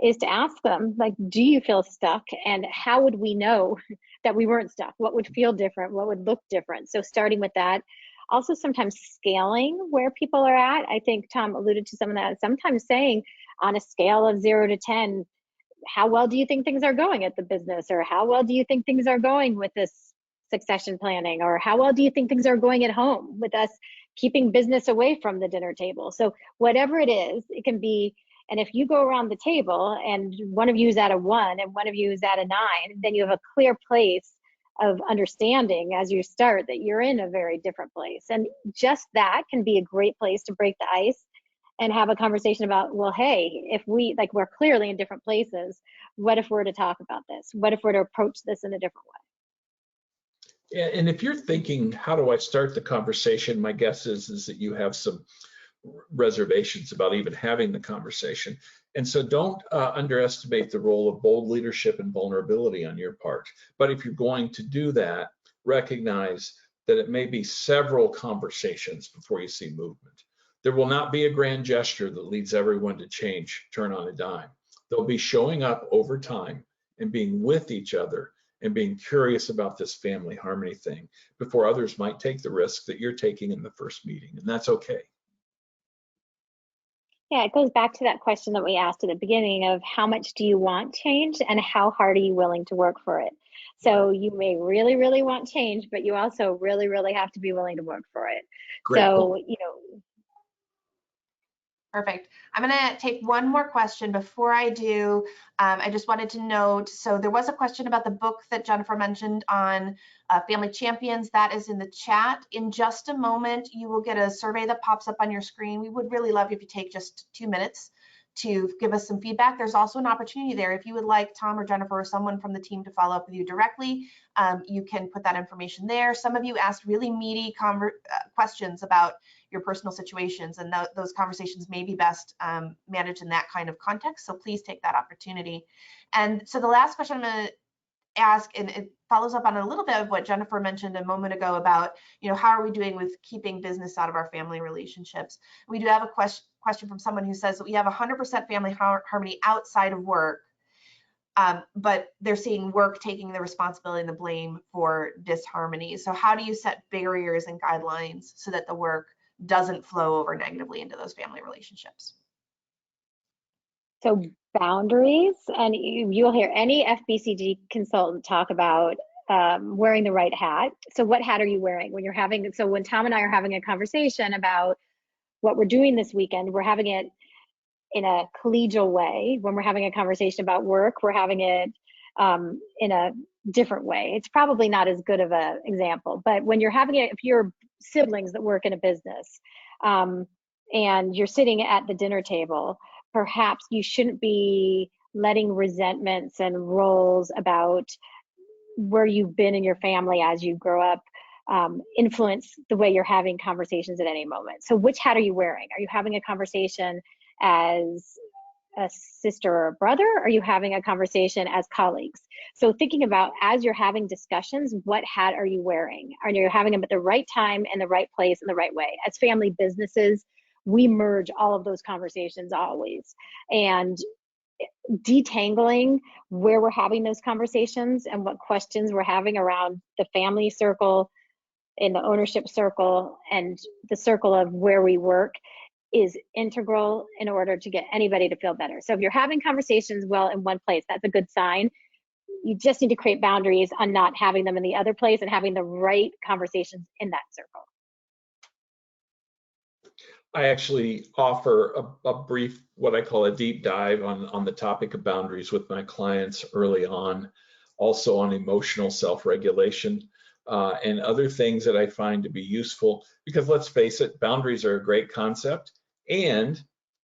is to ask them, like, do you feel stuck? And how would we know that we weren't stuck? What would feel different? What would look different? So starting with that. Also sometimes scaling where people are at. I think Tom alluded to some of that. Sometimes saying on a scale of 0 to 10, how well do you think things are going at the business? Or how well do you think things are going with this succession planning? Or how well do you think things are going at home with us keeping business away from the dinner table? So whatever it is, it can be, and if you go around the table and one of you is at a 1 and one of you is at a 9, then you have a clear place of understanding as you start that you're in a very different place. And just that can be a great place to break the ice and have a conversation about, well, hey, if we're clearly in different places, what if we're to talk about this? What if we're to approach this in a different way? Yeah, and if you're thinking, how do I start the conversation? My guess is that you have some reservations about even having the conversation. And so don't underestimate the role of bold leadership and vulnerability on your part. But if you're going to do that, recognize that it may be several conversations before you see movement. There will not be a grand gesture that leads everyone to turn on a dime. They'll be showing up over time and being with each other and being curious about this family harmony thing before others might take the risk that you're taking in the first meeting, and that's okay. Yeah, it goes back to that question that we asked at the beginning of how much do you want change and how hard are you willing to work for it? So you may really, really want change, but you also really, really have to be willing to work for it. Great. So, Perfect. I'm going to take one more question. Before I do, I just wanted to note, so there was a question about the book that Jennifer mentioned on Family Champions. That is in the chat. In just a moment, you will get a survey that pops up on your screen. We would really love if you take just 2 minutes to give us some feedback. There's also an opportunity there. If you would like Tom or Jennifer or someone from the team to follow up with you directly, you can put that information there. Some of you asked really meaty questions about your personal situations, and those conversations may be best managed in that kind of context. So please take that opportunity. And so the last question I'm going to ask, and it follows up on a little bit of what Jennifer mentioned a moment ago about, how are we doing with keeping business out of our family relationships? We do have a question from someone who says that we have 100% family harmony outside of work, but they're seeing work taking the responsibility and the blame for disharmony. So how do you set barriers and guidelines so that the work doesn't flow over negatively into those family relationships? So boundaries, and you'll hear any FBCG consultant talk about wearing the right hat. So what hat are you wearing when you're having, so when Tom and I are having a conversation about what we're doing this weekend, we're having it in a collegial way. When we're having a conversation about work, we're having it in a different way. It's probably not as good of an example, but when you're having it, if you're siblings that work in a business and you're sitting at the dinner table, perhaps you shouldn't be letting resentments and roles about where you've been in your family as you grow up influence the way you're having conversations at any moment. So which hat are you wearing? Are you having a conversation as a sister or a brother? Or are you having a conversation as colleagues? So thinking about, as you're having discussions, what hat are you wearing? Are you having them at the right time and the right place and the right way? As family businesses, we merge all of those conversations always. And detangling where we're having those conversations and what questions we're having around the family circle in the ownership circle and the circle of where we work is integral in order to get anybody to feel better. So if you're having conversations well in one place, that's a good sign. You just need to create boundaries on not having them in the other place and having the right conversations in that circle. I actually offer a brief, what I call a deep dive on the topic of boundaries with my clients early on, also on emotional self-regulation and other things that I find to be useful, because let's face it, boundaries are a great concept. And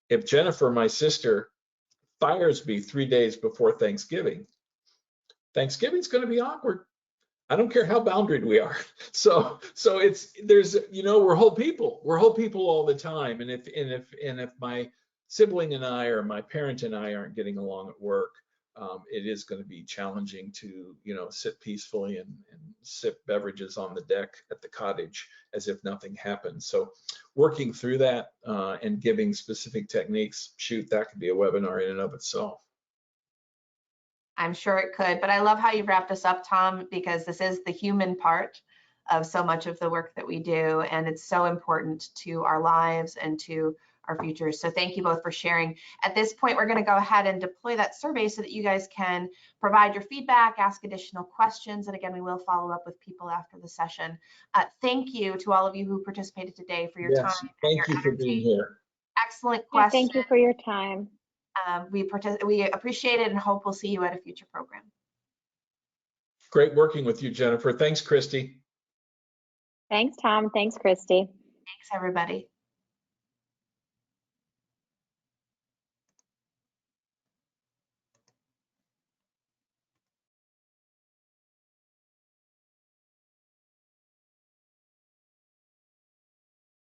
if Jennifer, my sister, fires me 3 days before Thanksgiving's going to be awkward. I don't care how boundaried we are. So we're whole people. We're whole people all the time. And if my sibling and I or my parent and I aren't getting along at work, it is going to be challenging to sit peacefully and sip beverages on the deck at the cottage as if nothing happened. So working through that and giving specific techniques, shoot, that could be a webinar in and of itself. I'm sure it could, but I love how you wrapped us up, Tom, because this is the human part of so much of the work that we do, and it's so important to our lives and to our futures. So thank you both for sharing. At this point, we're going to go ahead and deploy that survey so that you guys can provide your feedback, ask additional questions, and again, we will follow up with people after the session. Thank you to all of you who participated today for your time. Thank you for being here. Excellent question. Thank you for your time. We appreciate it and hope we'll see you at a future program. Great working with you, Jennifer. Thanks, Christy. Thanks, Tom. Thanks, Christy. Thanks, everybody.